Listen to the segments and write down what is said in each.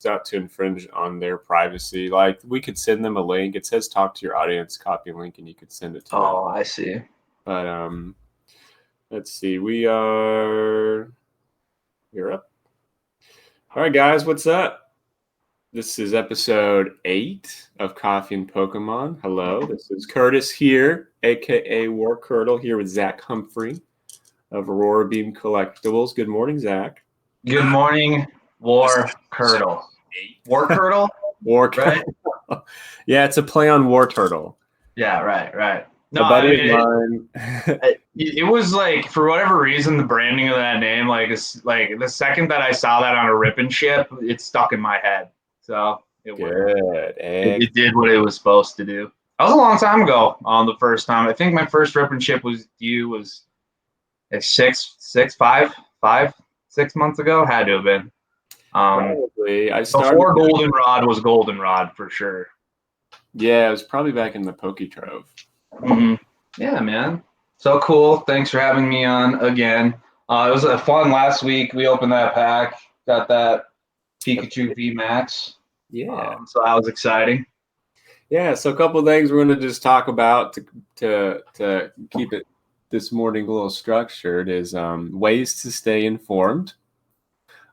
not to infringe on their privacy. Like, we could send them a link. It says talk to your audience, copy a link, and you could send it to them. Oh, I see. But let's see. We're up. All right, guys, what's up? This is episode 8 of Coffee and Pokemon. Hello, this is Curtis here, aka War Curdle, here with Zach Humphrey of Aurora Beam Collectibles. Good morning, Zach. Good morning, War Curdle. War Curdle? War Curdle. Right? Yeah, it's a play on War Turtle. Yeah, right. No, I mean, it was like, for whatever reason, the branding of that name, like the second that I saw that on a ripping ship, it stuck in my head. So it worked. It did what it was supposed to do. That was a long time ago. The first time, I think my first ripping ship was 6 months ago. Had to have been. Probably. Before Goldenrod was Goldenrod for sure. Yeah, it was probably back in the Poketrove. Mm-hmm. Yeah, man. So cool. Thanks for having me on again. It was a fun last week. We opened that pack, got that Pikachu VMAX. Yeah. So that was exciting. Yeah. So a couple of things we're going to just talk about to keep it this morning a little structured is ways to stay informed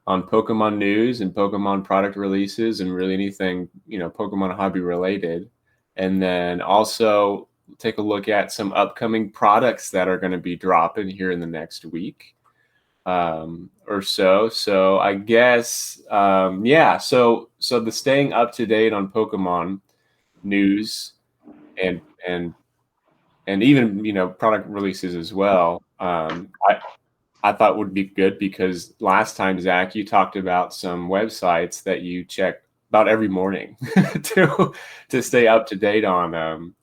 on Pokemon news and Pokemon product releases and really anything, Pokemon hobby related. And then also take a look at some upcoming products that are going to be dropping here in the next week or so. So I guess, So the staying up to date on Pokemon news and even, product releases as well. I thought would be good because last time, Zach, you talked about some websites that you check about every morning to stay up to date on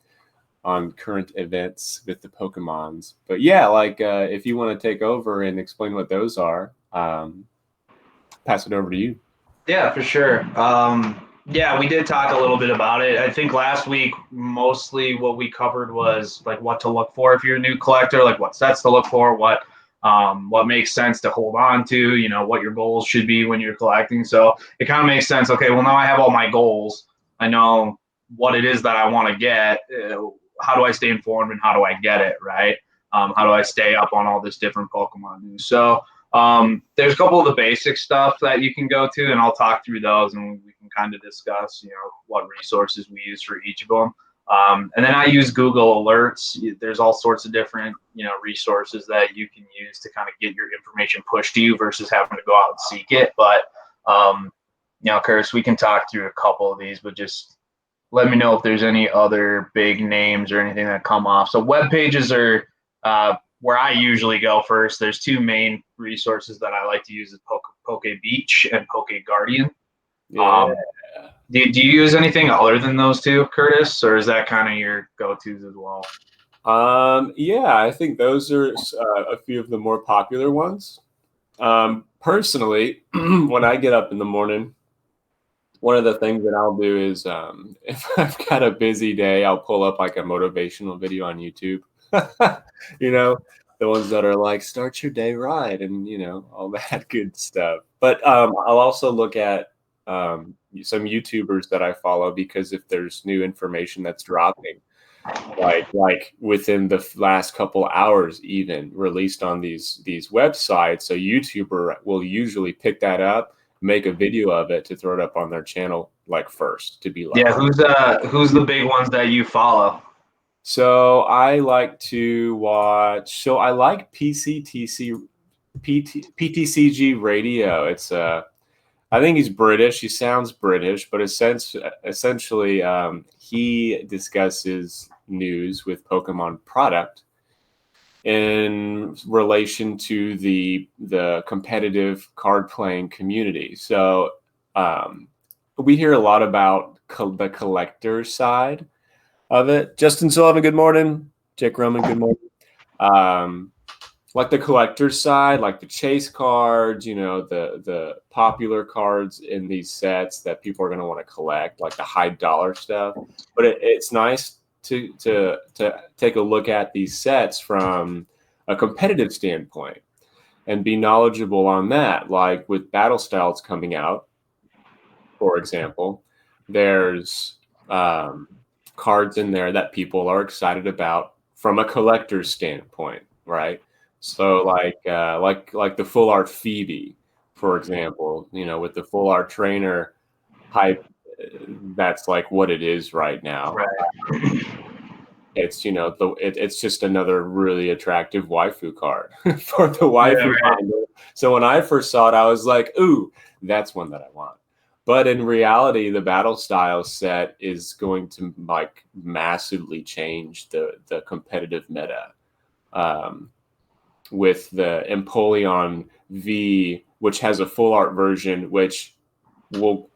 current events with the Pokemons. But yeah, if you want to take over and explain what those are, pass it over to you. Yeah, for sure. Yeah, we did talk a little bit about it. I think last week, mostly what we covered was like what to look for if you're a new collector, like what sets to look for, what makes sense to hold on to, what your goals should be when you're collecting. So it kind of makes sense. Okay, well, now I have all my goals. I know what it is that I want to get. How do I stay informed and how do I get it, right? How do I stay up on all this different Pokemon news? So there's a couple of the basic stuff that you can go to, and I'll talk through those, and we can kind of discuss, what resources we use for each of them. And then I use Google Alerts. There's all sorts of different, resources that you can use to kind of get your information pushed to you versus having to go out and seek it. But, Curtis, we can talk through a couple of these, but just let me know if there's any other big names or anything that come off. So web pages are where I usually go first. There's two main resources that I like to use: is Poke Beach and Poke Guardian. Yeah. Do you use anything other than those two, Curtis, or is that kind of your go-tos as well? Yeah, I think those are a few of the more popular ones. Personally, when I get up in the morning, one of the things that I'll do is if I've got a busy day, I'll pull up like a motivational video on YouTube. The ones that are like, start your day right, and all that good stuff. But I'll also look at some YouTubers that I follow, because if there's new information that's dropping, like within the last couple hours, even released on these websites, a YouTuber will usually pick that up, make a video of it to throw it up on their channel first, to be like, yeah. Who's the big ones that you follow? So I like to watch. So I like PTCG Radio. It's I think he's British. He sounds British, but essentially he discusses news with Pokemon product in relation to the competitive card playing community. So we hear a lot about the collector side of it. Justin Sullivan, good morning. Jake Roman, good morning. Like the collector's side, like the chase cards, the popular cards in these sets that people are going to want to collect, like the high dollar stuff. But it's nice to take a look at these sets from a competitive standpoint and be knowledgeable on that. Like with Battle Styles coming out, for example, there's cards in there that people are excited about from a collector's standpoint, right? So like the full art Phoebe, for example, with the full art trainer hype, that's like what it is right now. Right. It's it's just another really attractive waifu card for the Yeah, waifu right. finder. So when I first saw it, I was like, "Ooh, that's one that I want." But in reality, the battle style set is going to like massively change the competitive meta. Um, with the Empoleon V, which has a full art version, which will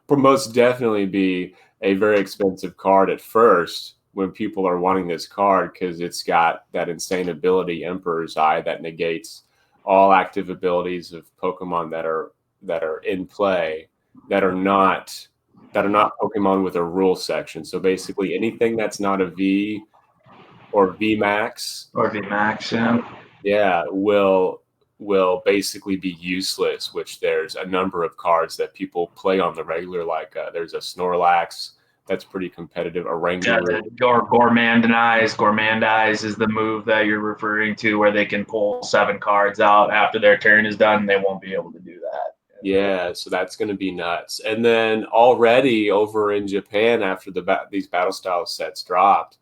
most definitely be a very expensive card at first when people are wanting this card, because it's got that insane ability, Emperor's Eye, that negates all active abilities of Pokemon that are in play that are not Pokemon with a rule section. So basically anything that's not a V or V Max, Or VMAX, yeah. yeah, will basically be useless, which there's a number of cards that people play on the regular, like there's a Snorlax that's pretty competitive, a Yeah, Rangaroo. the Gourmandize is the move that you're referring to, where they can pull 7 cards out after their turn is done. They won't be able to do that. Yeah, so that's going to be nuts. And then already over in Japan, after these battle style sets dropped,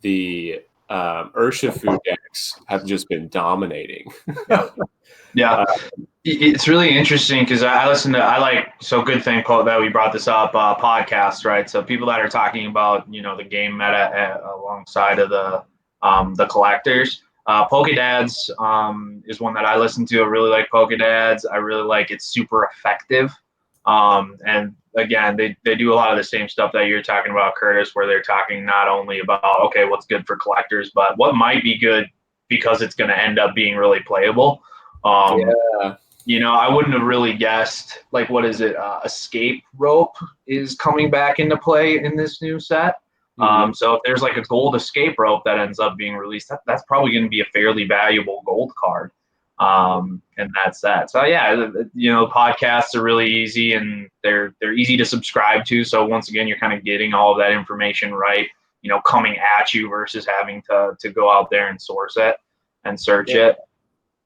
the Urshifu decks have just been dominating. Yeah. Yeah. It's really interesting because so good thing, Paul, that we brought this up, podcast, right? So people that are talking about, the game meta alongside of the collectors. Pokedads is one that I listen to. I really like Pokedads. I really like it's super effective. And again, they do a lot of the same stuff that you're talking about, Curtis, where they're talking not only about, okay, what's good for collectors, but what might be good because it's going to end up being really playable. Yeah. I wouldn't have really guessed, like, what is it? Escape rope is coming back into play in this new set. Mhm. So if there's like a gold escape rope that ends up being released, that's probably going to be a fairly valuable gold card in that set. So yeah, podcasts are really easy and they're easy to subscribe to. So once again, you're kind of getting all of that information right, coming at you versus having to go out there and source it and search Yeah. it.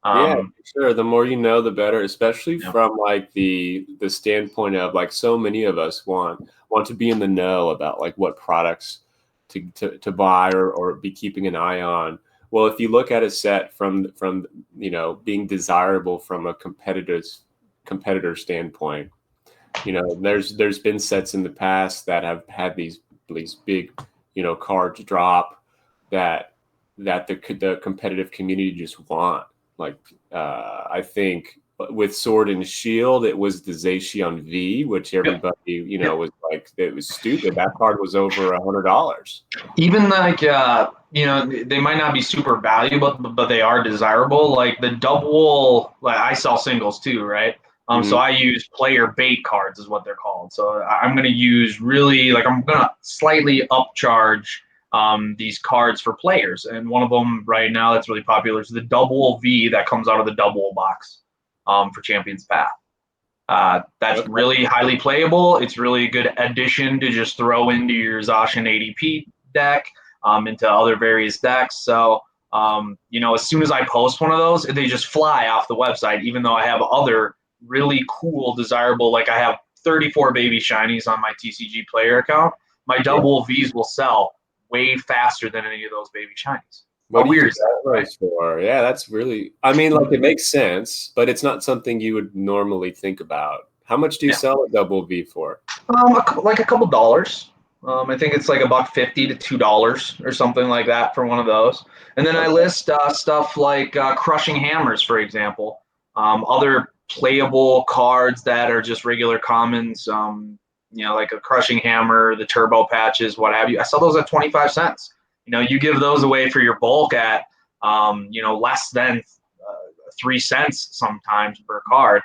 Yeah, sure. The more you know, the better, especially Yeah. from like the standpoint of like so many of us want to be in the know about like what products to buy or be keeping an eye on. Well, if you look at a set from being desirable from a competitor standpoint, there's been sets in the past that have had these big cards drop that the competitive community just want. Like I think with Sword and Shield, it was the Zacian V, which everybody was like, it was stupid. That card was over $100. Even like they might not be super valuable, but they are desirable. Like the double, like I sell singles too, right? So I use player bait cards is what they're called. So I'm going to use I'm going to slightly upcharge these cards for players. And one of them right now that's really popular is the double V that comes out of the double box for Champions Path. That's really highly playable. It's really a good addition to just throw into your Zacian ADP deck, into other various decks. So, as soon as I post one of those, they just fly off the website, even though I have other really cool, desirable, like I have 34 baby shinies on my TCG player account. My double Vs will sell way faster than any of those baby shinies. What do you weird use that right? for? Yeah, that's really, I mean, like it makes sense, but it's not something you would normally think about. How much do you sell a double V for? Like a couple dollars. I think it's like $1.50 to $2 or something like that for one of those. And then I list stuff like crushing hammers, for example. Other playable cards that are just regular commons. Like a crushing hammer, the turbo patches, what have you. I sell those at 25 cents. You give those away for your bulk at less than 3 cents sometimes per card.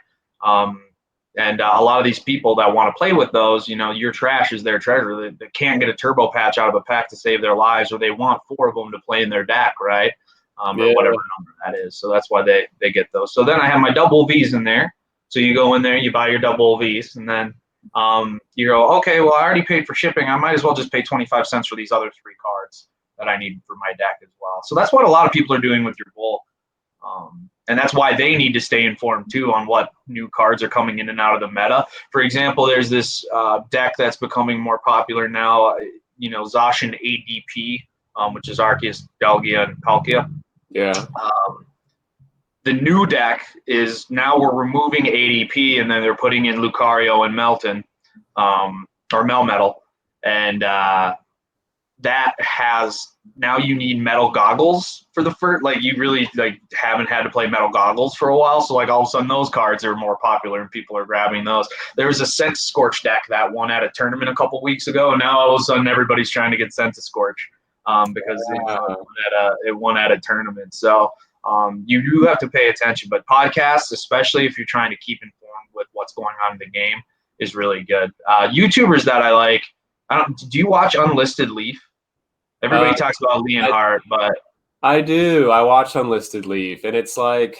And a lot of these people that want to play with those, your trash is their treasure. They can't get a turbo patch out of a pack to save their lives, or they want 4 of them to play in their deck, right? Or whatever number that is. So that's why they get those. So then I have my double Vs in there. So you go in there, you buy your double Vs, and then you go, okay, well, I already paid for shipping. I might as well just pay 25 cents for these other 3 cards that I need for my deck as well. So that's what a lot of people are doing with your bulk. And that's why they need to stay informed too on what new cards are coming in and out of the meta. For example, there's this deck that's becoming more popular now, Zacian ADP, which is Arceus, Delgia, and Palkia. Yeah. The new deck is now we're removing ADP and then they're putting in Lucario and Melton, or Melmetal. And that has, now you need metal goggles for the first, like you really like haven't had to play metal goggles for a while. So like all of a sudden those cards are more popular and people are grabbing those. There was a Sense Scorch deck that won at a tournament a couple weeks ago. And now all of a sudden everybody's trying to get Sense Scorch because it won at a tournament. So you do have to pay attention, but podcasts, especially if you're trying to keep informed with what's going on in the game, is really good. YouTubers that I like, do you watch Unlisted Leaf? Everybody talks about Leonhardt, but I do. I watch Unlisted Leaf, and it's like,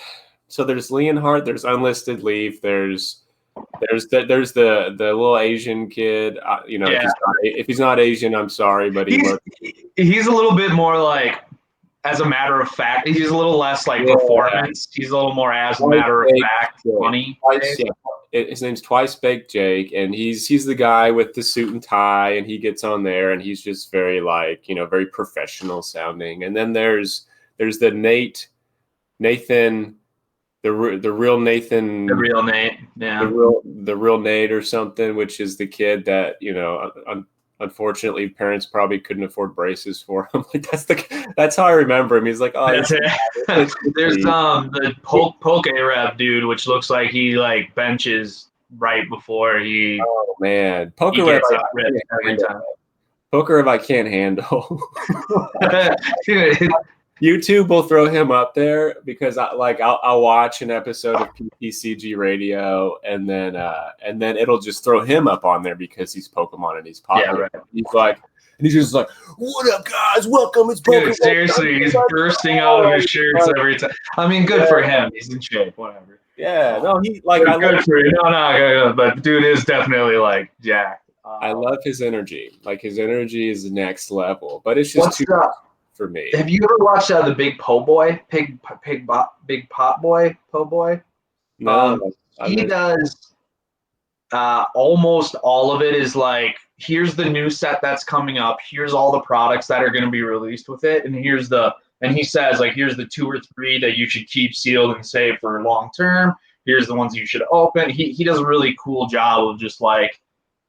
so there's Leonhardt, there's Unlisted Leaf, there's the little Asian kid. If he's not Asian, I'm sorry, but he's a little bit more like, as a matter of fact, he's a little less like performance. He's a little more as a matter of fact, funny. His name's Twice Baked Jake, and he's the guy with the suit and tie, and he gets on there, and he's just very very professional sounding. And then there's the Nathan, the real Nathan, the real Nate, yeah, the real Nate or something, which is the kid that unfortunately parents probably couldn't afford braces for him. Like that's how I remember him. He's like, oh, that's it. There's the Poke Rev dude, which looks like he like benches right before he. Oh man, Poke Rev every time. Poke Rev I can't handle. YouTube will throw him up there because I'll watch an episode of PCG Radio and then it'll just throw him up on there because he's Pokemon and he's popular. Yeah, right. He's just like, "What up, guys? Welcome." It's Pokemon. Dude, seriously, he's bursting out of his shirts every time. I mean, good for him. He's in shape. Whatever. Yeah, no, good for you. No, but dude is definitely like jacked. I love his energy. Like his energy is next level, but it's just too for me. Have you ever watched the Big Po Boy, Big Pot Boy, Po Boy? No, he does almost all of it. Is like, here's the new set that's coming up. Here's all the products that are going to be released with it, and he says like, here's the 2 or 3 that you should keep sealed and save for long term. Here's the ones you should open. He does a really cool job of just like,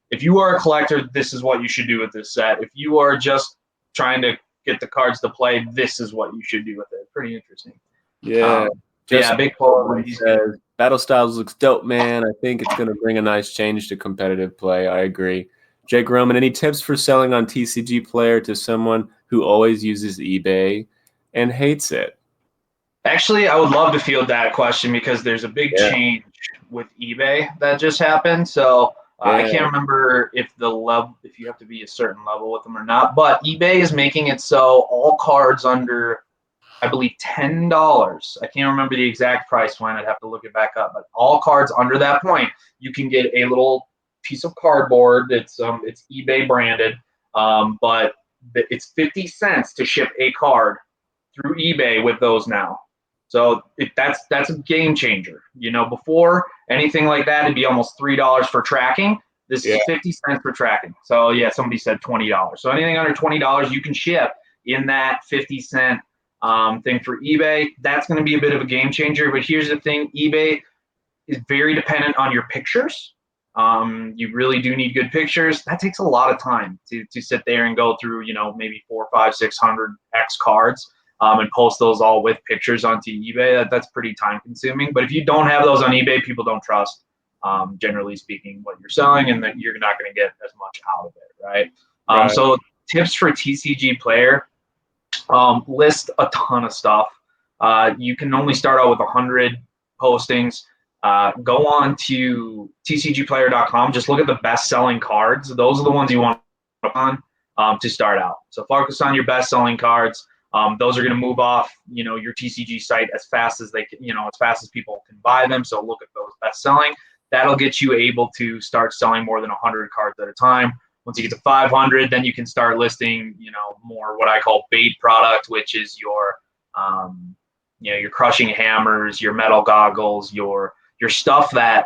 if you are a collector, this is what you should do with this set. If you are just trying to get the cards to play, this is what you should do with it. Pretty interesting. Yeah. Big Paul says Battle Styles looks dope, man. I think it's going to bring a nice change to competitive play. I agree. Jake Roman, any tips for selling on TCG Player to someone who always uses eBay and hates it? Actually, I would love to field that question because there's a big change with eBay that just happened. So I can't remember if you have to be a certain level with them or not, but eBay is making it so all cards under, I believe, $10. I can't remember the exact price point. I'd have to look it back up, but all cards under that point, you can get a little piece of cardboard. It's eBay branded, but it's 50 cents to ship a card through eBay with those now. So that's a game changer. Before anything like that, it'd be almost $3 for tracking. This is 50 cents for tracking. So somebody said $20. So anything under $20 you can ship in that 50 cent thing for eBay. That's going to be a bit of a game changer. But here's the thing: eBay is very dependent on your pictures. You really do need good pictures. That takes a lot of time to sit there and go through, maybe 400, 500, 600 X cards. And post those all with pictures onto eBay. That's pretty time consuming. But if you don't have those on eBay, people don't trust, generally speaking, what you're selling, and that you're not going to get as much out of it, right? So tips for TCG Player, list a ton of stuff. You can only start out with 100 postings. Go on to tcgplayer.com. Just look at the best-selling cards. Those are the ones you want to start out. So focus on your best-selling cards. Those are going to move off, your TCG site as fast as they can, as fast as people can buy them. So look at those best selling. That'll get you able to start selling more than 100 cards at a time. Once you get to 500, then you can start listing, more what I call bait product, which is your crushing hammers, your metal goggles, your stuff that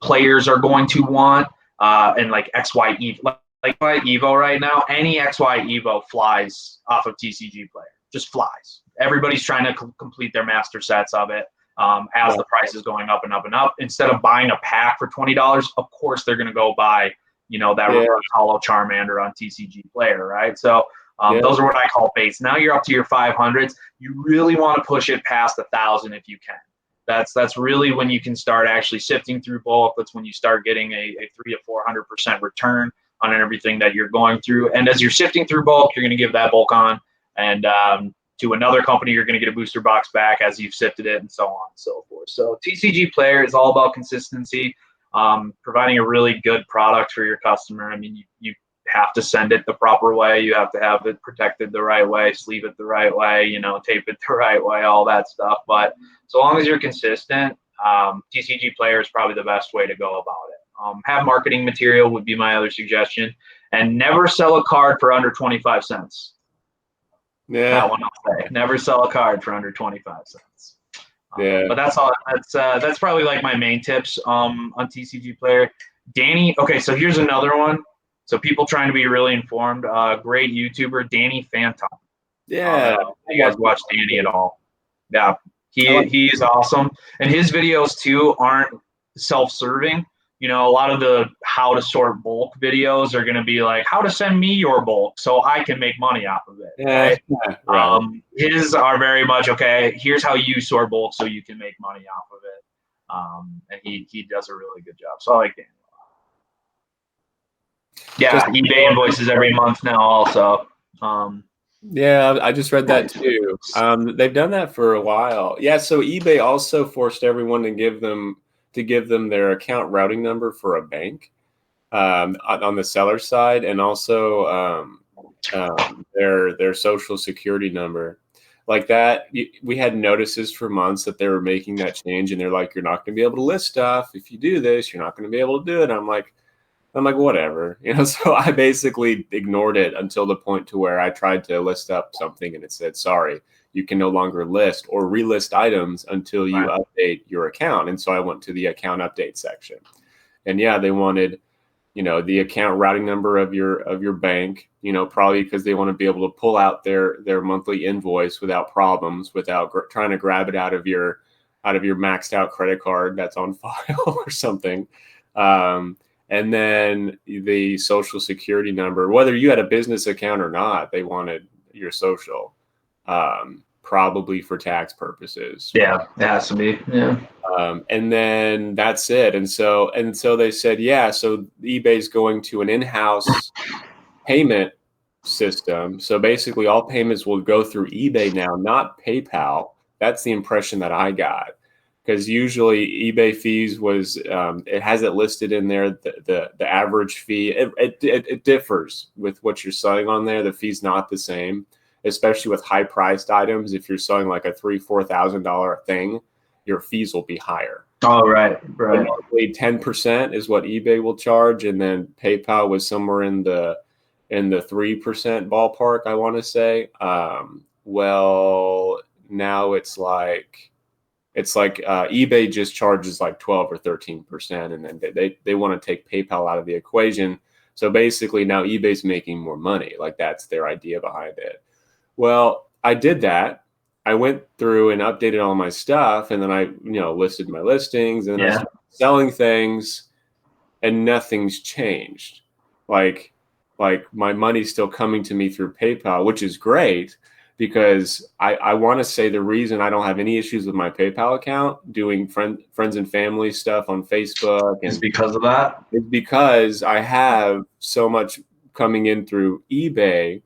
players are going to want, and like XY Evo, like Evo right now, any XY Evo flies off of TCG Player, just flies. Everybody's trying to complete their master sets of it. As the price is going up and up and up, instead of buying a pack for $20, of course they're going to go buy, that reverse hollow Charmander on TCG Player, right? So those are what I call baits. Now you're up to your 500s. You really want to push it past 1,000 if you can. That's really when you can start actually sifting through bulk. That's when you start getting a 300 to 400% return on everything that you're going through. And as you're sifting through bulk, you're going to give that bulk on, and to another company, you're going to get a booster box back as you've sifted it, and so on and so forth. So TCG Player is all about consistency, providing a really good product for your customer. I mean, you have to send it the proper way. You have to have it protected the right way, sleeve it the right way, tape it the right way, all that stuff. But so long as you're consistent, TCG Player is probably the best way to go about it. Have marketing material would be my other suggestion, and never sell a card for under 25 cents. Yeah. That one I'll say. Never sell a card for under 25 cents. But that's all. That's probably like my main tips on TCG Player. Danny. Okay, so here's another one. So people trying to be really informed. Great YouTuber, Danny Phantom. Yeah. You guys watch Danny at all? Yeah, he's awesome, and his videos too aren't self-serving. A lot of the how to sort bulk videos are going to be like how to send me your bulk so I can make money off of it. Right? Right. His are very much, okay, here's how you sort bulk so you can make money off of it. And he does a really good job. So I like Danny a lot. Yeah, eBay invoices every month now also. Yeah, I just read that too. They've done that for a while. Yeah, so eBay also forced everyone to give them their account routing number for a bank on the seller side, and also their social security number. Like that, we had notices for months that they were making that change, and they're like, "You're not going to be able to list stuff if you do this. You're not going to be able to do it." I'm like, whatever, So I basically ignored it until the point to where I tried to list up something, and it said, "Sorry, you can no longer list or relist items until you update your account." And so I went to the account update section, and yeah, they wanted, the account routing number of your bank, probably because they want to be able to pull out their monthly invoice without problems, without trying to grab it out of your maxed out credit card that's on file or something. And then the social security number, whether you had a business account or not, they wanted your social, probably for tax purposes. Yeah, it has to be. Yeah. And then that's it. And so they said, yeah, so eBay's going to an in-house payment system. So basically all payments will go through eBay now, not PayPal. That's the impression that I got. Because usually eBay fees was, it has it listed in there, the average fee. It differs with what you're selling on there. The fee's not the same, especially with high priced items. If you're selling like a $3,000-$4,000 thing, your fees will be higher. Oh, right. 10% is what eBay will charge, and then PayPal was somewhere in the 3% ballpark, I want to say. Well, now it's like eBay just charges like 12 or 13%, and then they want to take PayPal out of the equation. So basically now eBay's making more money. Like that's their idea behind it. Well, I did that. I went through and updated all my stuff, and then I listed my listings, and then I started selling things, and nothing's changed. Like my money's still coming to me through PayPal, which is great. Because I want to say the reason I don't have any issues with my PayPal account doing friends and family stuff on Facebook is because of that. It's because I have so much coming in through eBay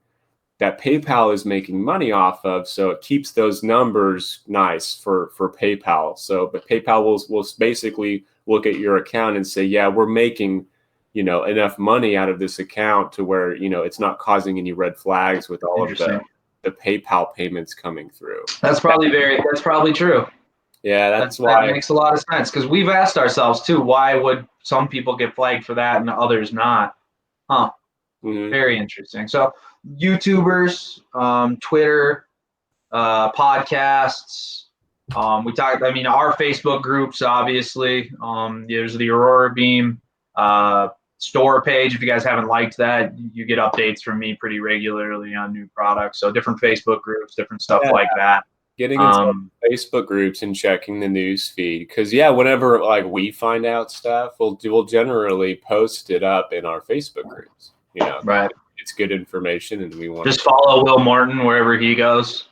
that PayPal is making money off of. So it keeps those numbers nice for PayPal. So, but PayPal will basically look at your account and say, yeah, we're making, enough money out of this account to where, it's not causing any red flags with all of the PayPal payments coming through. That's probably true. Yeah, that's that why. makes a lot of sense, because we've asked ourselves too, why would some people get flagged for that and others not? Huh. Mhm. Very interesting. So YouTubers, Twitter, podcasts. We talked. I mean, our Facebook groups, obviously. There's the Aurora Beam store page. If you guys haven't liked that, you get updates from me pretty regularly on new products. So different Facebook groups, different stuff like that. Getting into Facebook groups and checking the news feed, because whenever like we find out stuff, we'll generally post it up in our Facebook groups. Right. It's good information, and we want just follow Will Martin wherever he goes.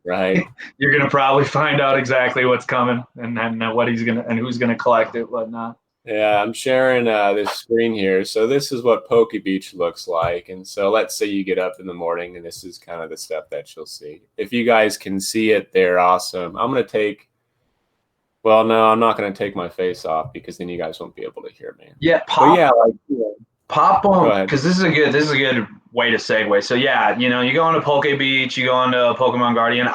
Right. You're gonna probably find out exactly what's coming and what he's gonna and who's gonna collect it, whatnot. Yeah, I'm sharing this screen here. So this is what Poke Beach looks like. And so let's say you get up in the morning, and this is kind of the stuff that you'll see. If you guys can see it, they're awesome. I'm going to take, well, no, I'm not going to take my face off, because then you guys won't be able to hear me. Yeah, pop. But yeah, pop on, because this is a good way to segue. So yeah, you go into Poke Beach, you go into Pokemon Guardian.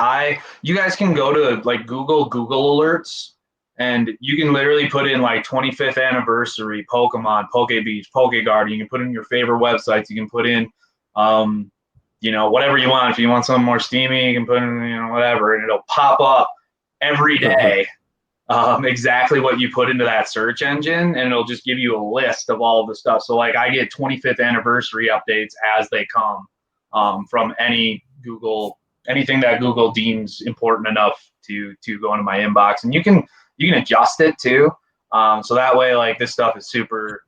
You guys can go to like Google alerts, and you can literally put in like 25th anniversary Pokemon, Poke Beach, Poke Guardian. You can put in your favorite websites. You can put in, whatever you want. If you want something more steamy, you can put in, whatever, and it'll pop up every day. Exactly what you put into that search engine, and it'll just give you a list of all the stuff. So like I get 25th anniversary updates as they come from anything that Google deems important enough to go into my inbox, and you can adjust it too. So that way, like, this stuff is super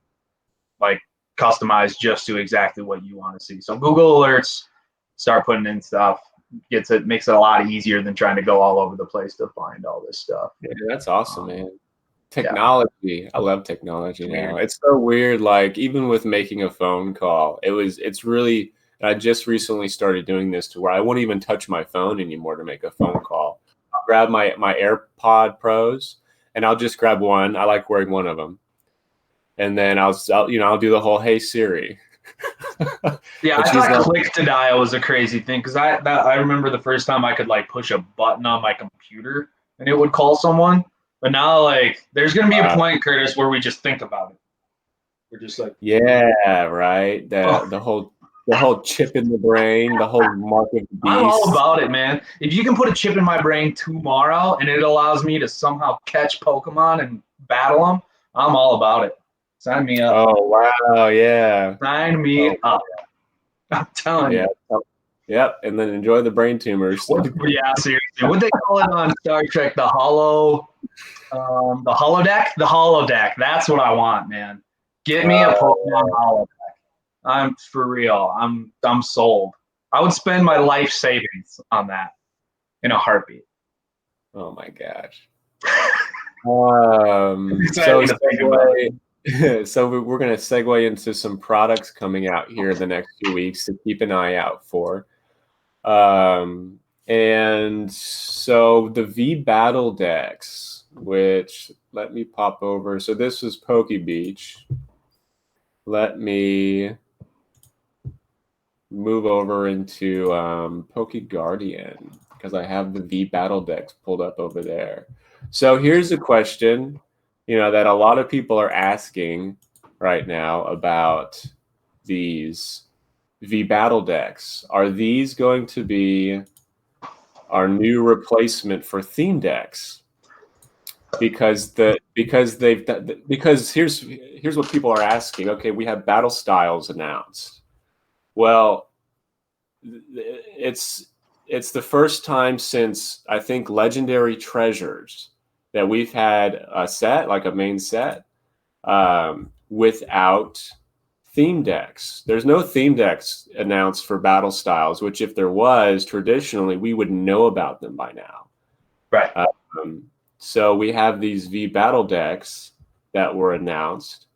like customized just to exactly what you want to see. So Google alerts, start putting in stuff. Makes it a lot easier than trying to go all over the place to find all this stuff. Yeah, that's awesome, man. Technology. Yeah. I love technology now. It's so weird. Like, even with making a phone call, it's really, I just recently started doing this to where I won't even touch my phone anymore to make a phone call. I'll grab my AirPod Pros, and I'll just grab one. I like wearing one of them. And then I'll do the whole, "Hey Siri." Yeah, I thought click to dial was a crazy thing, because I remember the first time I could like push a button on my computer and it would call someone. But now, like, there's gonna be a point, Curtis, where we just think about it. We're just like, yeah, right. The whole chip in the brain, the whole mark of the beast. I'm all about it, man. If you can put a chip in my brain tomorrow and it allows me to somehow catch Pokemon and battle them, I'm all about it. Sign me up. Oh wow, yeah. Sign me up. I'm telling you. Yep, and then enjoy the brain tumors. Yeah, seriously. What they call it on Star Trek? The holodeck? The holodeck. That's what I want, man. Get me a Pokemon holodeck. I'm for real. I'm sold. I would spend my life savings on that in a heartbeat. Oh my gosh. So we're going to segue into some products coming out here in the next few weeks to keep an eye out for. And so the V Battle decks, which, let me pop over. So this was Poke Beach. Let me move over into Poke Guardian, because I have the V Battle decks pulled up over there. So here's a question, that a lot of people are asking right now about these V Battle decks. Are these going to be our new replacement for theme decks? Because here's what people are asking. Okay, we have battle styles announced. Well, it's the first time since, I think, Legendary Treasures that we've had a set, like a main set, without theme decks. There's no theme decks announced for battle styles, which, if there was, traditionally we would know about them by now. Right. So we have these V Battle decks that were announced,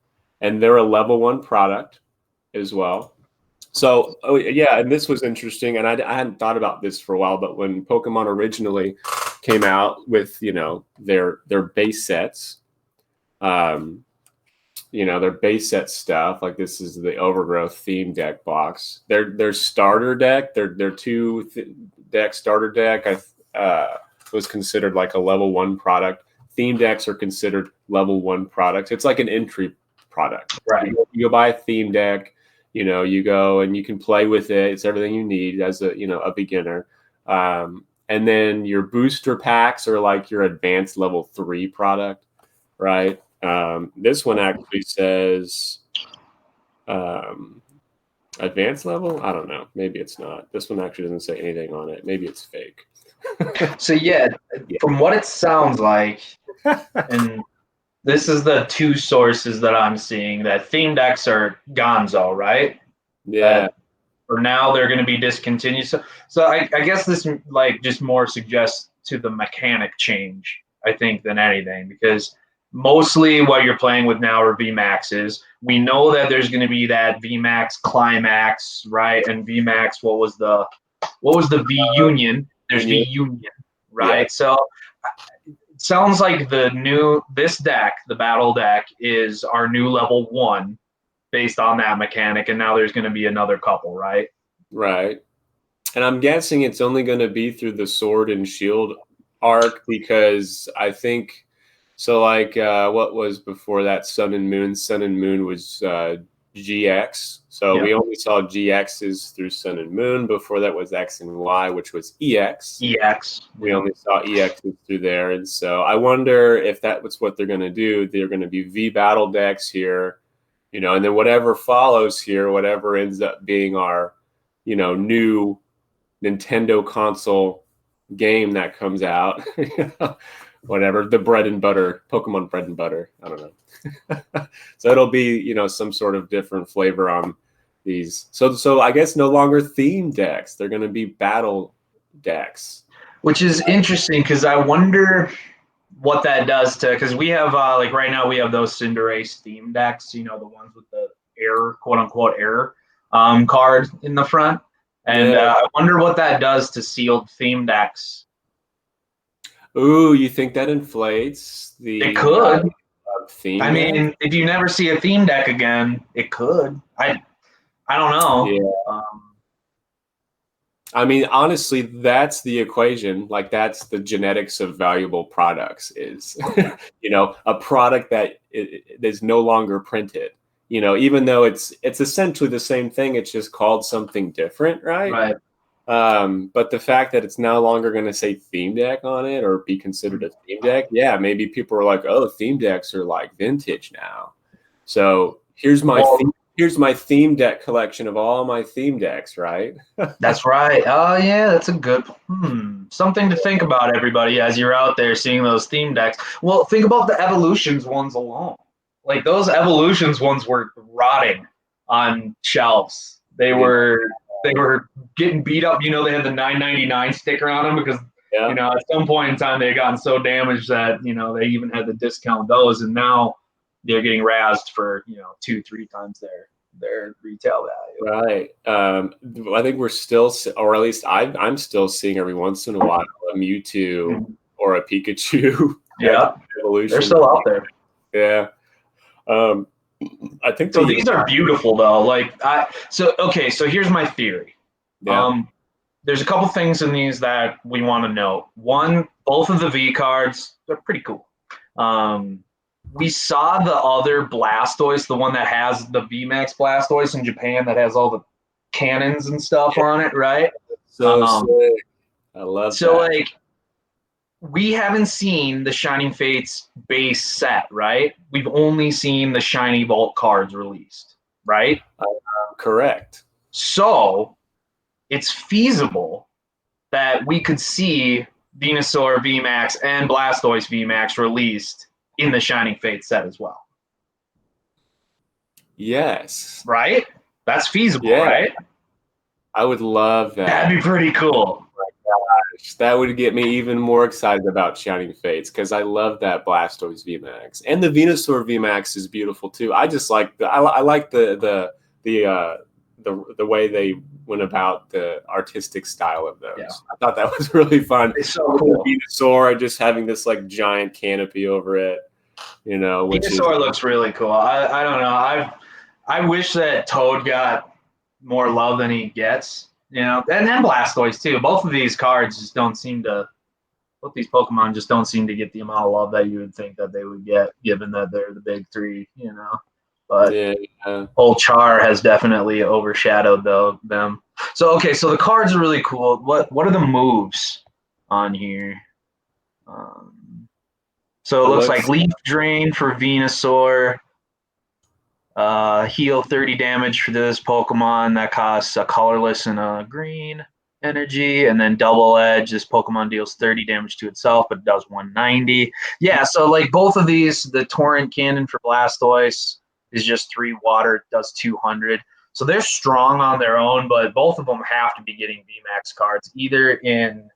and they're a level 1 product as well. So, and this was interesting, and I hadn't thought about this for a while, but when Pokemon originally came out with, their base sets, their base set stuff. Like this is the Overgrowth theme deck box. Their starter deck, their deck starter deck, was considered like a level 1 product. Theme decks are considered level 1 products. It's like an entry product. Right. You go buy a theme deck, you go and you can play with it. It's everything you need as a beginner. And then your booster packs are like your advanced level 3 product, right? This one actually says advanced level. I don't know. Maybe it's not. This one actually doesn't say anything on it. Maybe it's fake. So yeah, from what it sounds like, and this is the 2 sources that I'm seeing, that theme decks are gonzo, right? Yeah. For now, they're going to be discontinued. So I guess this like just more suggests to the mechanic change, I think, than anything, because mostly what you're playing with now are VMAXs. We know that there's going to be that VMAX Climax, right? And VMAX, what was the V Union? There's V Union, right? Yeah. So it sounds like this deck, the battle deck, is our new level 1 based on that mechanic, and now there's going to be another couple, right? Right. And I'm guessing it's only going to be through the Sword and Shield arc, because I think so. Like what was before that? Sun and Moon. Sun and Moon was GX. So we only saw GXs through Sun and Moon. Before that was X and Y, which was EX. We only saw EXs through there. And so I wonder if that's what they're going to do. They're going to be V battle decks here, and then whatever follows here, whatever ends up being our, new Nintendo console game that comes out, whatever, the bread and butter, Pokemon bread and butter. I don't know. So it'll be, some sort of different flavor on these. So I guess no longer theme decks. They're going to be battle decks. Which is interesting, because I wonder what that does to, because we have like right now we have those Cinderace theme decks, the ones with the error, quote unquote error card in the front, and I wonder what that does to sealed theme decks. Ooh, you think that inflates the? It could. Theme I mean, deck? if you never see a theme deck again, it could. I don't know. Yeah. I mean, honestly, that's the equation. Like, that's the genetics of valuable products is, a product that is no longer printed, even though it's essentially the same thing. It's just called something different, right? Right. But the fact that it's no longer going to say theme deck on it or be considered a theme deck, yeah, maybe people are like, oh, theme decks are like vintage now. So here's my theme deck collection of all my theme decks, right? That's right. Oh, yeah, that's a good something to think about, everybody, as you're out there seeing those theme decks. Well, think about the Evolutions ones alone. Like, those Evolutions ones were rotting on shelves. They were getting beat up. They had the $9.99 sticker on them because, at some point in time they had gotten so damaged that, they even had to discount those. And now they're getting razzed for, 2-3 times their retail value. Right. I think we're still, or at least I'm still seeing every once in a while a Mewtwo or a Pikachu. Yeah. Evolution. They're still out there. Yeah. I think so. These are beautiful, though. So here's my theory. Yeah. There's a couple things in these that we want to know. One, both of the V cards, they're pretty cool. We saw the other Blastoise, the one that has the VMAX Blastoise in Japan that has all the cannons and stuff on it, right? So sick. I love that. So, like, we haven't seen the Shining Fates base set, right? We've only seen the Shiny Vault cards released, right? Correct. So, it's feasible that we could see Venusaur VMAX and Blastoise VMAX released in the Shining Fates set as well. Yes. Right? That's feasible, right? I would love that. That'd be pretty cool. Oh my gosh, that would get me even more excited about Shining Fates, because I love that Blastoise VMAX, and the Venusaur VMAX is beautiful too. I just like I like the way they went about the artistic style of those. Yeah. I thought that was really fun. It's so cool. Venusaur just having this like giant canopy over it. which is Venusaur looks really cool. I don't know. I wish that Toad got more love than he gets. And then Blastoise too. Both of these cards just don't seem to. Both these Pokemon just don't seem to get the amount of love that you would think that they would get, given that they're the big three. But yeah. old Char has definitely overshadowed them. So so the cards are really cool. What are the moves on here? So it looks like Leaf Drain for Venusaur. Heal 30 damage for this Pokemon that costs a colorless and a green energy, and then Double Edge. This Pokemon deals 30 damage to itself, but it does 190. Yeah, so like both of these, the Torrent Cannon for Blastoise is just 3 water, it does 200. So they're strong on their own, but both of them have to be getting VMAX cards, either in,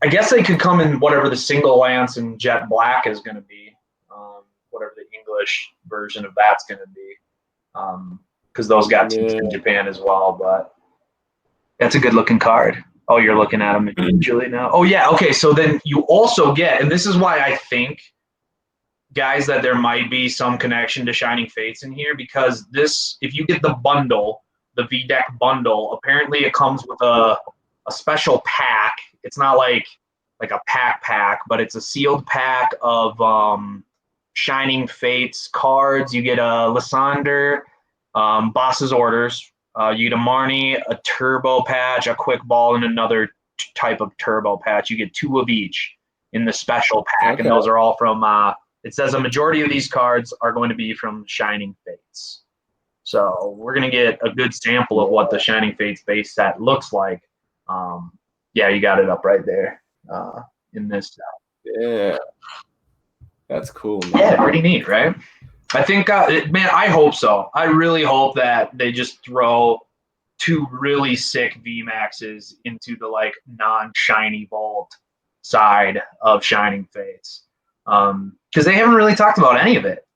I guess they could come in whatever the Single Lance and Jet Black is going to be, whatever the English version of that's going to be, because those got teams in Japan as well. But that's a good looking card. Oh, you're looking at them individually now. Oh yeah, okay. So then you also get, and this is why I think, guys, that there might be some connection to Shining Fates in here, because this, if you get the bundle, the VDeck bundle, apparently it comes with a special pack. It's not like a pack, but it's a sealed pack of Shining Fates cards. You get a Lysander, Boss's Orders. You get a Marnie, a Turbo Patch, a Quick Ball, and another type of Turbo Patch. You get 2 of each in the special pack, and those are all from. It says a majority of these cards are going to be from Shining Fates. So we're going to get a good sample of what the Shining Fates base set looks like. Yeah, you got it up right there in this. Yeah, that's cool, man. Yeah, pretty neat, right? I think, man, I hope so. I really hope that they just throw 2 really sick VMAXs into the like non-shiny vault side of Shining Fates, because they haven't really talked about any of it.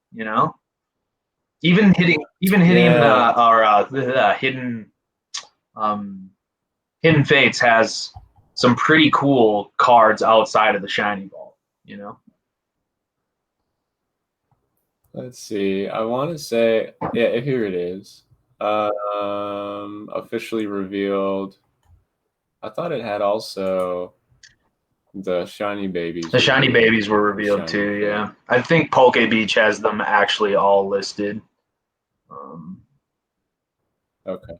Even hitting the Hidden Fates has some pretty cool cards outside of the shiny vault. Let's see. I want to say, yeah, here it is. Officially revealed. I thought it had also the shiny babies. The shiny babies were revealed too. Yeah, I think Poke Beach has them actually all listed. Okay.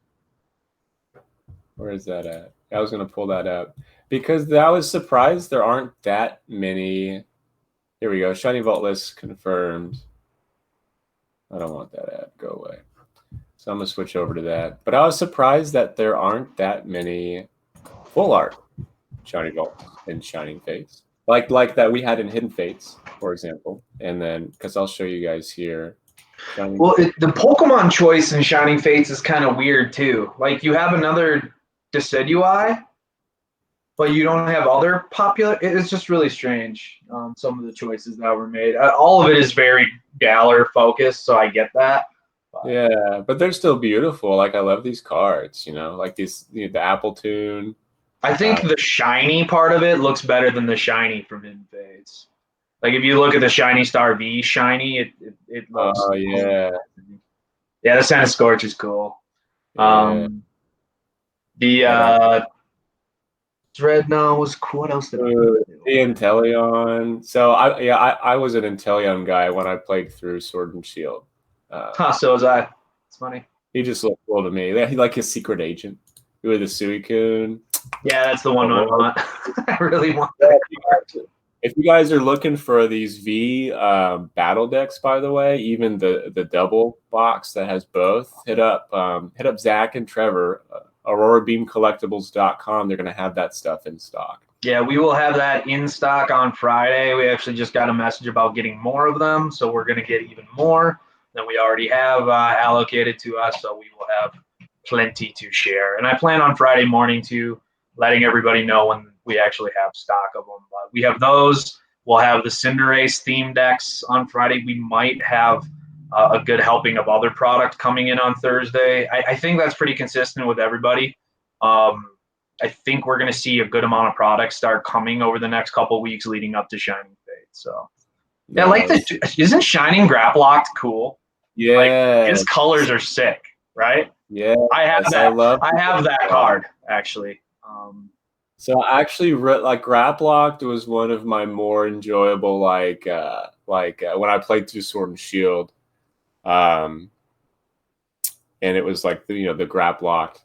Where is that at? I was going to pull that up because I was surprised there aren't that many. Here we go. Shiny Vault list confirmed. I don't want that ad. Go away. So I'm going to switch over to that. But I was surprised that there aren't that many full art Shiny Vault and Shining Fates. Like that we had in Hidden Fates, for example. And then, because I'll show you guys here. The Pokemon choice in Shining Fates is kind of weird too. Like you have another Decidueye, but you don't have other popular. It's just really strange. Some of the choices that were made. All of it is very Galar focused, so I get that. Yeah, but they're still beautiful. Like I love these cards. Like these, the Apple Tune. I think the shiny part of it looks better than the shiny from Hidden Fates. Like if you look at the Shiny Star V shiny, it looks. Oh yeah. Yeah, the Centiskorch is cool. Yeah. The Dreadnought was cool. What else did I do? The Inteleon. So I was an Inteleon guy when I played through Sword and Shield. So was I. It's funny. He just looked cool to me. He like his secret agent with the Suicune. Yeah, that's the one I want. I really want that. If you guys are looking for these V battle decks, by the way, even the double box that has both, hit up Zach and Trevor, AuroraBeamCollectibles.com. They're going to have that stuff in stock. Yeah, we will have that in stock on Friday. We actually just got a message about getting more of them, so we're going to get even more than we already have allocated to us, so we will have plenty to share. And I plan on Friday morning to letting everybody know when we actually have stock of them. But we have those. We'll have the Cinderace theme decks on Friday. We might have a good helping of other product coming in on Thursday. I think that's pretty consistent with everybody. I think we're going to see a good amount of products start coming over the next couple of weeks leading up to Shining Fate. So Yeah, I like Nice. isn't Shining Graplocked cool? Like his Yeah. colors are sick, right? Yes. I have I that. love I have that card actually. So I actually like Grap Locked was one of my more enjoyable when I played through Sword and Shield. Um and it was like the Grap Locked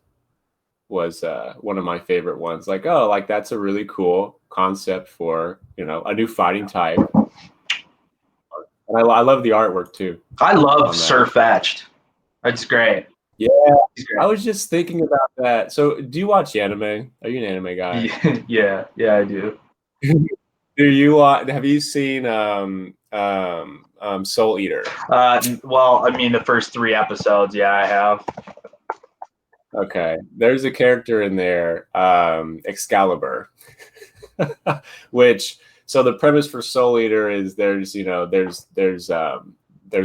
was one of my favorite ones. Like, oh, like that's a really cool concept for, a new fighting type. And I love the artwork too I love on that. Surfetched. It's great. Yeah, He's I great. was just thinking about that. So, do you watch anime? Are you an anime guy? Yeah, I do. Do you have you seen Soul Eater? Well, I mean, the first 3 episodes, yeah, I have. Okay, there's a character in there, Excalibur, which so the premise for Soul Eater is there's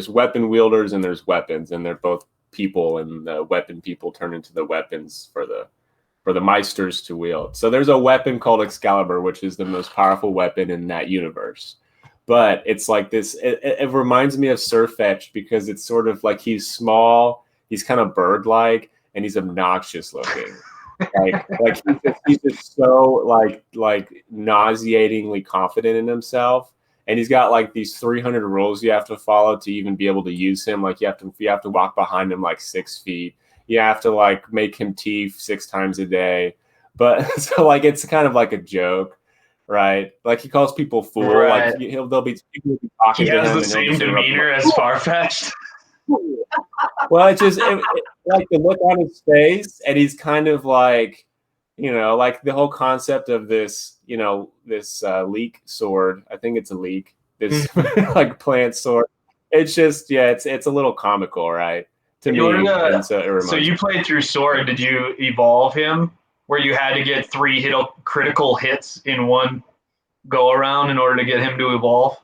weapon wielders and there's weapons, and they're both people, and the weapon people turn into the weapons for the Meisters to wield. So there's a weapon called Excalibur, which is the most powerful weapon in that universe. But it's like this. It reminds me of Sirfetch'd because it's sort of like he's small, he's kind of bird-like, and he's obnoxious looking. Like he's just so like nauseatingly confident in himself, and he's got like these 300 rules you have to follow to even be able to use him. Like you have to walk behind him like 6 feet. You have to like make him teeth 6 times a day. But so like it's kind of like a joke, right? Like he calls people fool. Like Right. they'll be people will be He talking to has him, the and he'll same just interrupt them. demeanor as Farfetch'd. Well, like the look on his face, and he's kind of like, like the whole concept of this leek sword. I think it's a leek. This like plant sword. It's just, yeah, it's a little comical, right? To me, and so it So reminds you me. played through Sword. Did you evolve him where you had to get 3 critical hits in one go around in order to get him to evolve?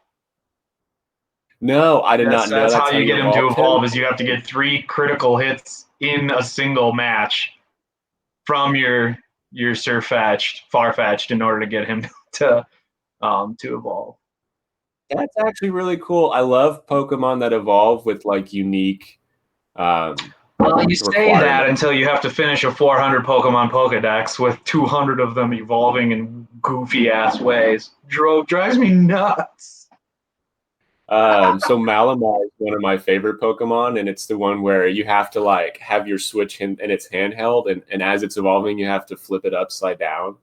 No, I did That's not know that's how that's how you you get him to evolved him. evolve. Is you have to get 3 critical hits in a single match from your Farfetch'd in order to get him to evolve. That's actually really cool. I love Pokemon that evolve with like unique Well, you say that requirements. until you have to finish a 400 Pokemon Pokedex with 200 of them evolving in goofy ass ways. Drives me nuts. So Malamar is one of my favorite Pokemon, and it's the one where you have to like have your Switch in its handheld, and as it's evolving, you have to flip it upside down,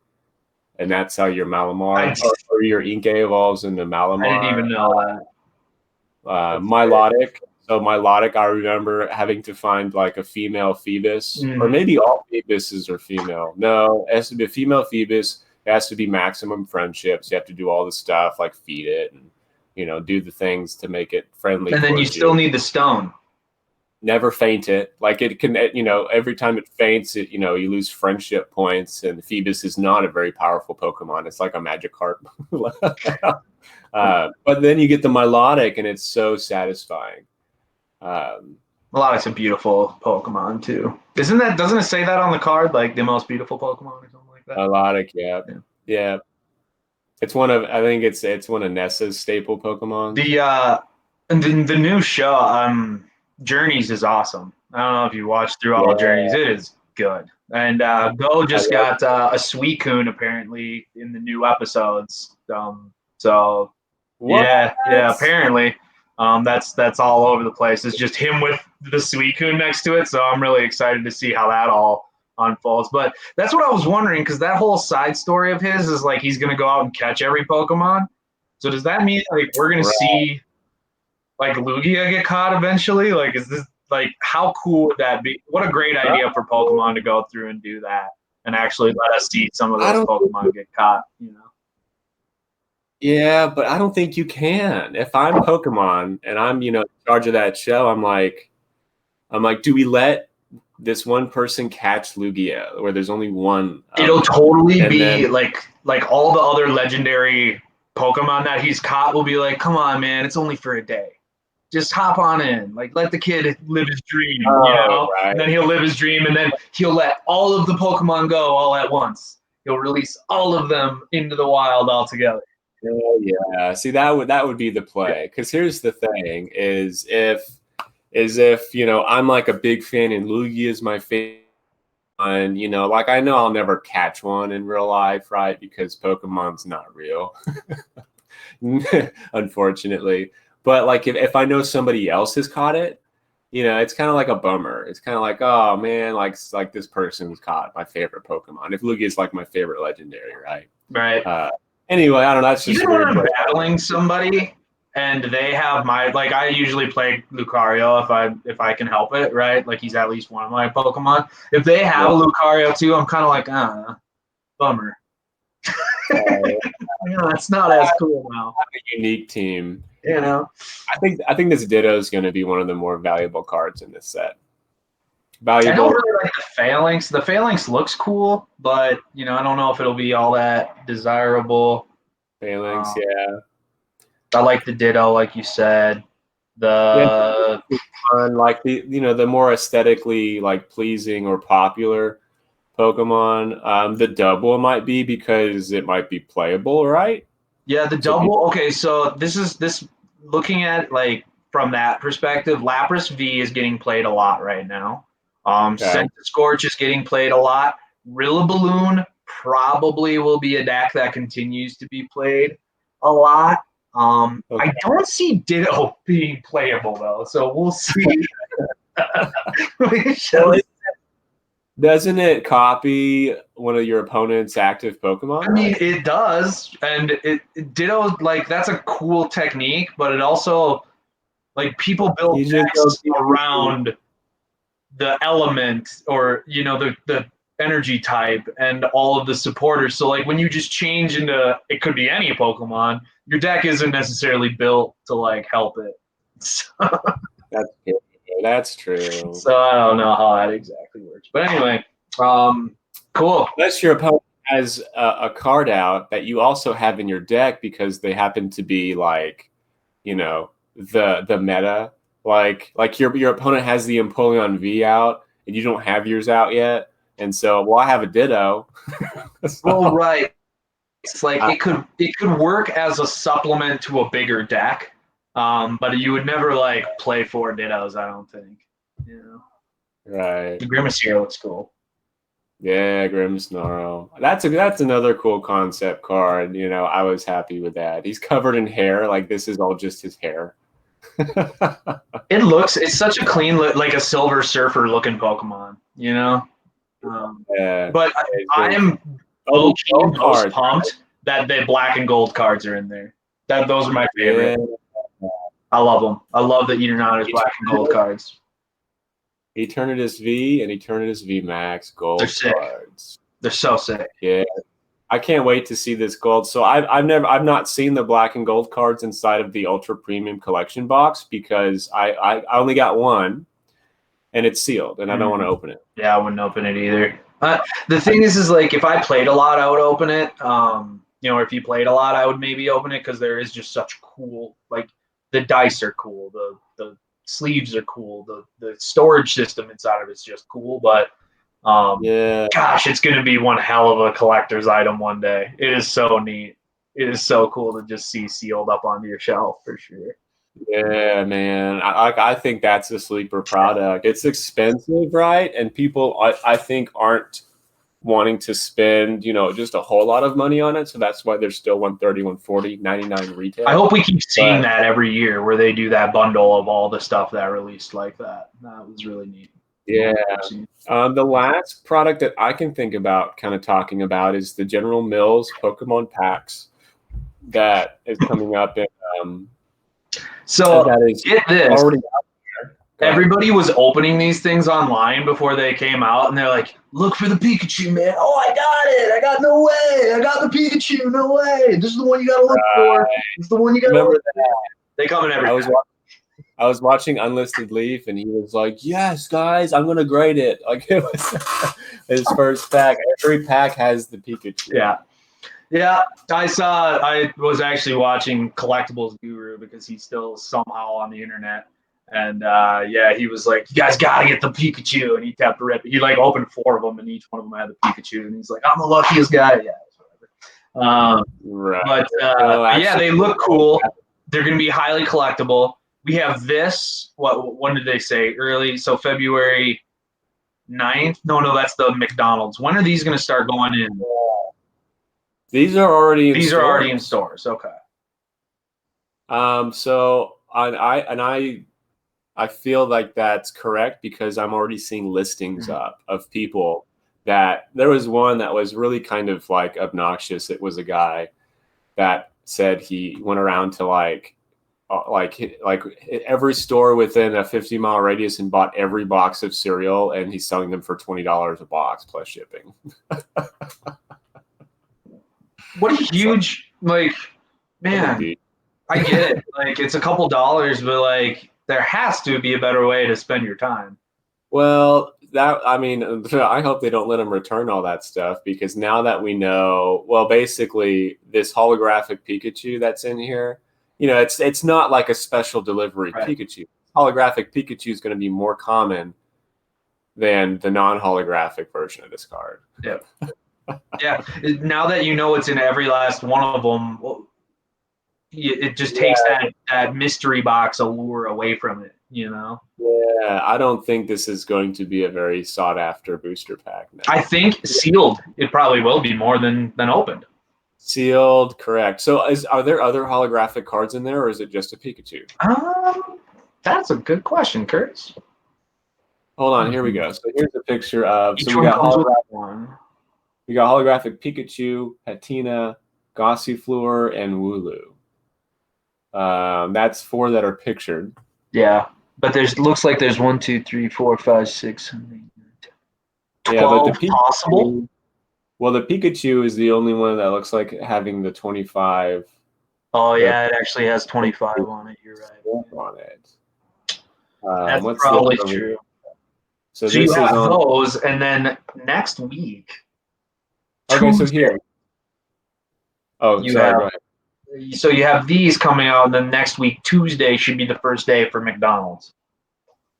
and that's how your I, Malamar or your Inkay evolves into I didn't Malamar. even know that. That's great. Milotic. So Milotic, I remember having to find like a female Phoebus, or Mhm. maybe all Phoebuses are female. No, it has to be a female Phoebus. It has to be maximum friendships. You have to do all the stuff like feed it and do the things to make it friendly And then you towards still you. need the stone. Never faint it. Like it can, every time it faints, you lose friendship points. And Phoebus is not a very powerful Pokemon. It's like a Magikarp. But then you get the Milotic, and it's so satisfying. Melodic's a beautiful Pokemon too. Doesn't it say that on the card, like the most beautiful Pokemon or something like that? Milotic, yeah, Yeah. yeah. I think it's one of Nessa's staple Pokemon. And the new show, Journeys is awesome. I don't know if you watched through all Yeah, Journeys. It is good. And Go I just love. got a Suicune apparently in the new episodes. So What? yeah, apparently. That's all over the place. It's just him with the Suicune next to it. So I'm really excited to see how that all unfolds. But that's what I was wondering, because that whole side story of his is like he's gonna go out and catch every Pokemon. So does that mean like we're gonna Right. see like Lugia get caught eventually? Like, is this like how cool would that be? What a great idea for Pokemon to go through and do that and actually let us see some of I those don't. Pokemon get caught. Yeah, but I don't think you can. If I'm Pokemon and I'm, in charge of that show, I'm like, do we let this one person catch Lugia, where there's only one of It'll them, totally and then be like all the other legendary Pokemon that he's caught will be like, come on, man, it's only for a day. Just hop on in. Like let the kid live his dream, oh And right, then he'll live his dream, and then he'll let all of the Pokemon go all at once. He'll release all of them into the wild all together. Oh, yeah. See, that would be the play. Because here's the thing: if I'm like a big fan and Lugia is my favorite. And like I know I'll never catch one in real life, right? Because Pokemon's not real, unfortunately. But like if I know somebody else has caught it, it's kind of like a bummer. It's kind of like, oh man, like this person's caught my favorite Pokemon. If Lugia is like my favorite legendary, right? Right. Uh, anyway, I don't know. That's just Even when weird. I'm battling somebody and they have my like I usually play Lucario if I can help it, right? Like he's at least one of my Pokemon. If they have a Yeah. Lucario too, I'm kind of like, bummer. It's not as cool now. A unique team. You know. I think this Ditto is going to be one of the more valuable cards in this set. I don't Valuable really like the Phalanx. The Phalanx looks cool, but I don't know if it'll be all that desirable. Phalanx, yeah. I like the Ditto, like you said. Yeah, The fun, like the more aesthetically like pleasing or popular Pokemon. The double might be because it might be playable, right? Yeah, the So people, double. Okay, so this looking at like from that perspective, Lapras V is getting played a lot right now. okay, Scent Scorch is getting played a lot. Rillaballoon probably will be a deck that continues to be played a lot. okay. I don't see Ditto being playable though, so we'll see. We shall. Well, doesn't it copy one of your opponent's active Pokemon, I mean, right? it does, and Ditto like that's a cool technique, but it also like people build You just don't decks keep around the element or the energy type and all of the supporters. So like when you just change into it could be any Pokemon, your deck isn't necessarily built to like help it. So, that's true. That's true. so I don't know how that exactly works. But anyway, um, cool. Unless your opponent has a card out that you also have in your deck because they happen to be like, the meta. Like your opponent has the Empoleon V out and you don't have yours out yet. And so, well, I have a Ditto. Well, So, right. It's like I, it could work as a supplement to a bigger deck, but you would never like play four Dittos. I don't think. right. The Grimace here looks cool. Yeah, Grimmsnarl. That's another cool concept card. I was happy with that. He's covered in hair. Like this is all just his hair. It's such a clean look, like a Silver Surfer looking Pokemon. Yeah. But It's I really am oh, low key gold most cards. pumped that the black and gold cards are in there. Those are my favorite. Yeah. I love them. I love the Eternatus black and gold cards. Eternatus V and Eternatus V Max They're gold sick. cards. They're so sick. Yeah. I can't wait to see this gold. So I've not seen the black and gold cards inside of the ultra premium collection box because I only got one and it's sealed and I don't want to open it. Yeah, I wouldn't open it either. The thing is like if I played a lot, I would open it. Or if you played a lot, I would maybe open it because there is just such cool. Like the dice are cool, the sleeves are cool, the storage system inside of it's just cool. But Yeah. gosh, it's going to be one hell of a collector's item one day. It is so neat. It is so cool to just see sealed up onto your shelf for sure. Yeah, man. I think that's a sleeper product. It's expensive, right? And people, I think, aren't wanting to spend, just a whole lot of money on it. So that's why there's still 130, 140, 99 retail. I hope we keep seeing that every year where they do that bundle of all the stuff that released like that. That was really neat. Yeah. The last product that I can think about kind of talking about is the General Mills Pokemon packs that is coming up in So that is get this. already out there. Everybody was opening these things online before they came out, and they're like, "Look for the Pikachu, man! Oh, I got it! I got no way! I got the Pikachu! No way! This is the one you gotta look for. This is the one you gotta Remember look that? for." They come in every. I was watching Unlisted Leaf, and he was like, "Yes, guys, I'm gonna grade it." Like it was his first pack. Every pack has the Pikachu. Yeah. I was actually watching Collectibles Guru because he's still somehow on the internet, and he was like, "You guys gotta get the Pikachu," and he tapped a rip. He like opened four of them, and each one of them had the Pikachu, and he's like, "I'm the luckiest guy." Yeah, whatever. Right. But yeah, they look cool. They're going to be highly collectible. We have this. When did they say? Early, so February 9th? No, that's the McDonald's. When are these going to start going in? These are already in These stores. are already in stores. Okay. So I feel like that's correct because I'm already seeing listings up of people that there was one that was really kind of like obnoxious. It was a guy that said he went around to like every store within a 50-mile radius and bought every box of cereal, and he's selling them for $20 a box plus shipping. What a huge, like, man, I get it. Like, it's a couple dollars, but like, there has to be a better way to spend your time. Well, I hope they don't let them return all that stuff, because now that we know, well, basically this holographic Pikachu that's in here, it's not like a special delivery Pikachu. Holographic Pikachu is going to be more common than the non-holographic version of this card. Yeah. Yeah. Now that you know it's in every last one of them, it just takes that mystery box allure away from it, Yeah, I don't think this is going to be a very sought after booster pack now. I think sealed, it probably will be more than opened. Sealed, correct. So are there other holographic cards in there, or is it just a Pikachu? That's a good question, Curtis. Hold on, here we go. So here's a picture of we got holographic Pikachu, Hatina, Gossifleur, and Wooloo. That's 4 that are pictured. Yeah, but looks like there's 1, 2, 3, 4, 5, 6, 7, 8, 9, 10. 12 yeah, but the possible. Well, the Pikachu is the only one that looks like having the 25. Oh yeah, it actually has 25 on it. You're right. On it. That's probably true. So you have those, and then next week. Okay, Tuesday, so here. Oh, sorry. Go ahead. So you have these coming out, and then next week, Tuesday, should be the first day for McDonald's.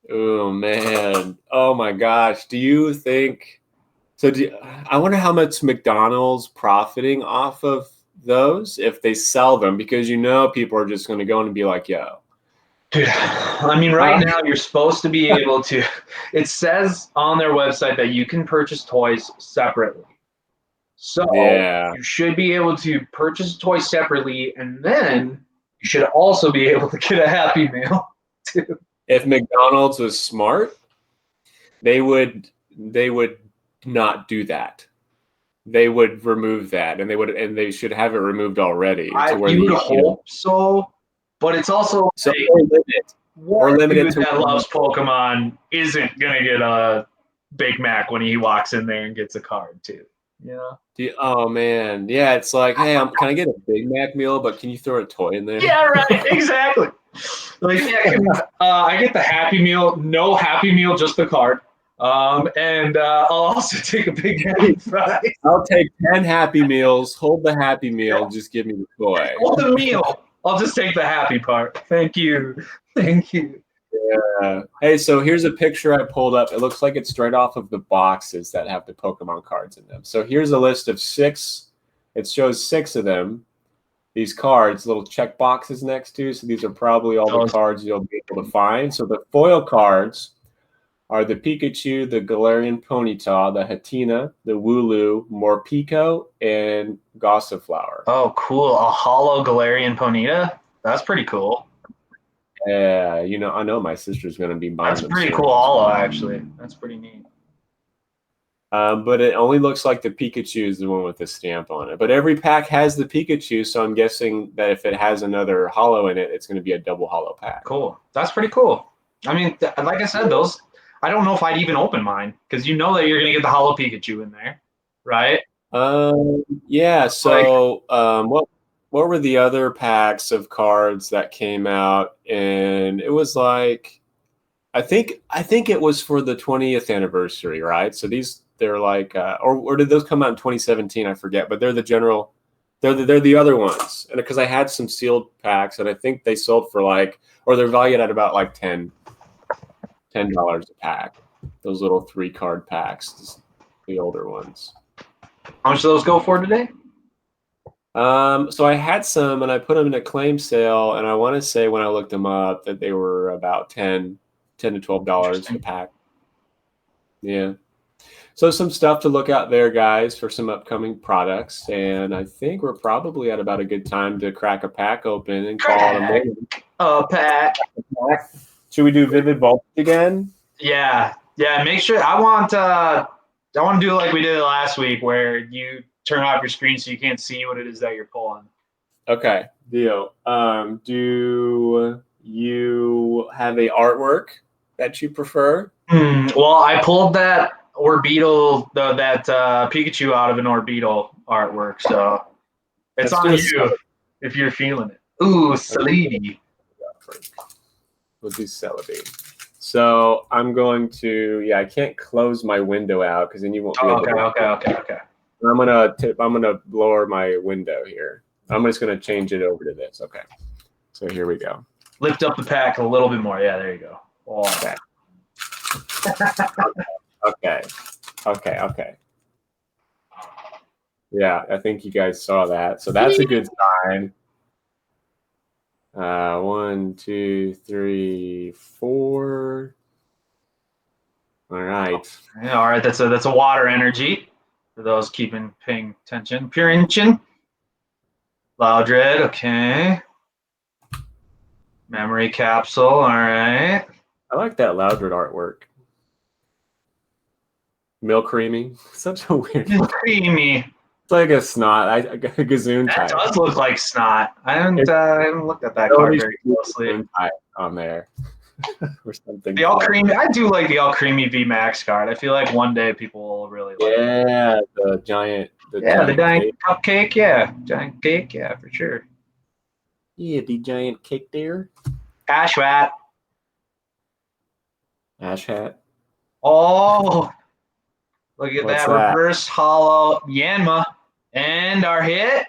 Oh man! Oh my gosh! Do you think? So I wonder how much McDonald's profiting off of those if they sell them, because people are just going to go and be like, yo. Dude, I mean, right now you're supposed to be able to. It says on their website that you can purchase toys separately. So you should be able to purchase a toy separately, and then you should also be able to get a Happy Meal too. If McDonald's was smart, they would not do that. They would remove that, and they should have it removed already. You would hope so, but it's also or limited to that loves Pokemon isn't gonna get a Big Mac when he walks in there and gets a card too. Oh man, yeah. It's like, hey, can I get a Big Mac meal? But can you throw a toy in there? Yeah, right. Exactly. Like, I get the Happy Meal. No Happy Meal, just the card. And I'll also take a Big Mac fries. I'll take 10 Happy Meals. Hold the Happy Meal. Just give me the toy. Hold the meal. I'll just take the happy part. Thank you. Yeah. Hey, so here's a picture I pulled up. It looks like it's straight off of the boxes that have the Pokemon cards in them. So here's a list of 6. It shows 6 of them. These cards, little check boxes next to. So these are probably all the cards you'll be able to find. So the foil cards are the Pikachu, the Galarian Ponyta, the Hatina, the Wooloo, Morpeko, and Gossifleur. Oh, cool. A hollow Galarian Ponyta? That's pretty cool. Yeah, I know my sister's going to be buying them. That's pretty cool hollow, actually. That's pretty neat. But it only looks like the Pikachu is the one with the stamp on it. But every pack has the Pikachu, so I'm guessing that if it has another hollow in it, it's going to be a double hollow pack. Cool. That's pretty cool. I mean, like I said, those... I don't know if I'd even open mine, because that you're going to get the hollow Pikachu in there, right? Yeah. So what were the other packs of cards that came out? And it was like, I think it was for the 20th anniversary, right? So they're like, or did those come out in 2017? I forget, but they're the general. They're the other ones, and because I had some sealed packs, and I think they sold for they're valued at about like $10 a pack. Those little 3-card packs, the older ones. How much do those go for today? So I had some, and I put them in a claim sale, and I want to say when I looked them up that they were about $10 to $12 a pack. Yeah. So some stuff to look out there, guys, for some upcoming products, and I think we're probably at about a good time to crack a pack open and call it a morning. Pack. Should we do Vivid Voltage again? Yeah. Make sure I want to do like we did last week, where you turn off your screen so you can't see what it is that you're pulling. Okay, deal. Do you have a artwork that you prefer? Well, I pulled that Orbeetle, that Pikachu out of an Orbeetle artwork, so it's on you if you're feeling it. Ooh, Celebi. We'll do Celebi. So I'm going to, I can't close my window out because then you won't be able to. Okay. I'm gonna lower my window here. I'm just gonna change it over to this. Okay. So here we go. Lift up the pack a little bit more. Yeah, there you go. Oh, Okay. Yeah, I think you guys saw that. So that's a good sign. 1, 2, 3, 4. All right. All right. That's a water energy for those paying attention. Purinchin. Loudred. Okay. Memory capsule. All right. I like that Loudred artwork. Milcreamy. Such a weird. Milcreamy. It's like a snot. A Gazoon type. That does look like snot. I haven't looked at that card very closely. On there. Or something. The all creamy. I do like the all creamy VMAX card. I feel like one day people will really like it. Yeah, the giant. The giant cupcake. Yeah, giant cake. Yeah, for sure. Yeah, the giant cake there. Ash hat. Oh, look at that reverse hollow Yanma. And our hit.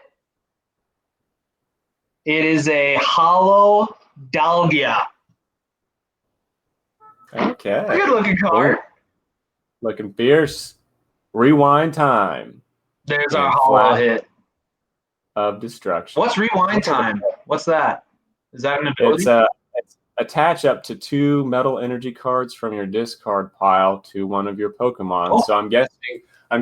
It is a hollow Dalgia. Okay. Good looking card. Looking fierce. Rewind time. There's our hollow hit of destruction. What's rewind time? What's that? Is that an ability? It's attach up to 2 metal energy cards from your discard pile to one of your Pokemon. Oh. So I'm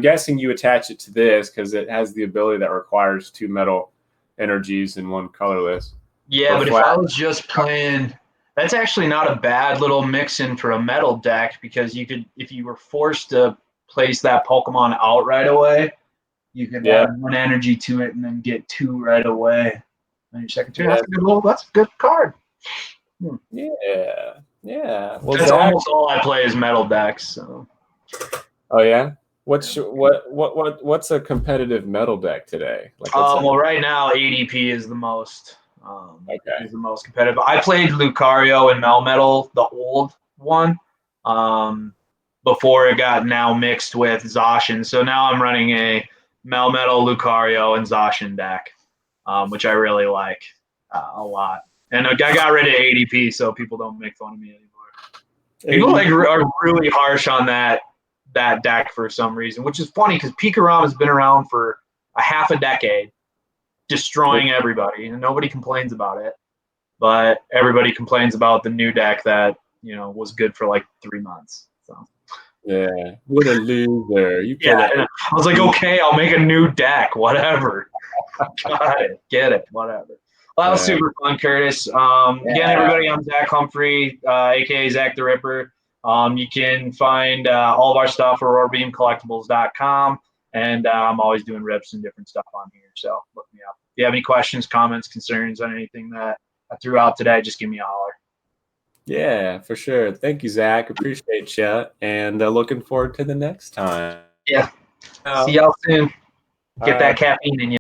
guessing you attach it to this because it has the ability that requires 2 metal energies and 1 colorless. Yeah, but if I was just playing, that's actually not a bad little mix-in for a metal deck, because you could, if you were forced to place that Pokemon out right away, you could add 1 energy to it and then get 2 right away on your second turn. Yeah. That's a good card. Yeah. Well, that's almost all I play is metal decks. So. Oh yeah. What's a competitive metal deck today? Well, right now ADP is the most. Is the most competitive. I played Lucario and Melmetal, the old one, before it got now mixed with Zacian. So now I'm running a Melmetal, Lucario, and Zacian deck, which I really like a lot. And I got rid of ADP, so people don't make fun of me anymore. People are really harsh on that deck for some reason, which is funny because Pikarom has been around for a half a decade, destroying everybody, and nobody complains about it. But everybody complains about the new deck that was good for like 3 months. So. Yeah, what a loser! I was like, okay, I'll make a new deck, whatever. Got it, get it, whatever. Well, that was super fun, Curtis. Again, everybody, I'm Zach Humphrey, aka Zach the Ripper. You can find all of our stuff at AuroraBeamCollectibles.com, and I'm always doing rips and different stuff on here. So look me up. If you have any questions, comments, concerns on anything that I threw out today, just give me a holler. Yeah, for sure. Thank you, Zach. Appreciate you, and looking forward to the next time. Yeah. See y'all soon. Get that caffeine in you.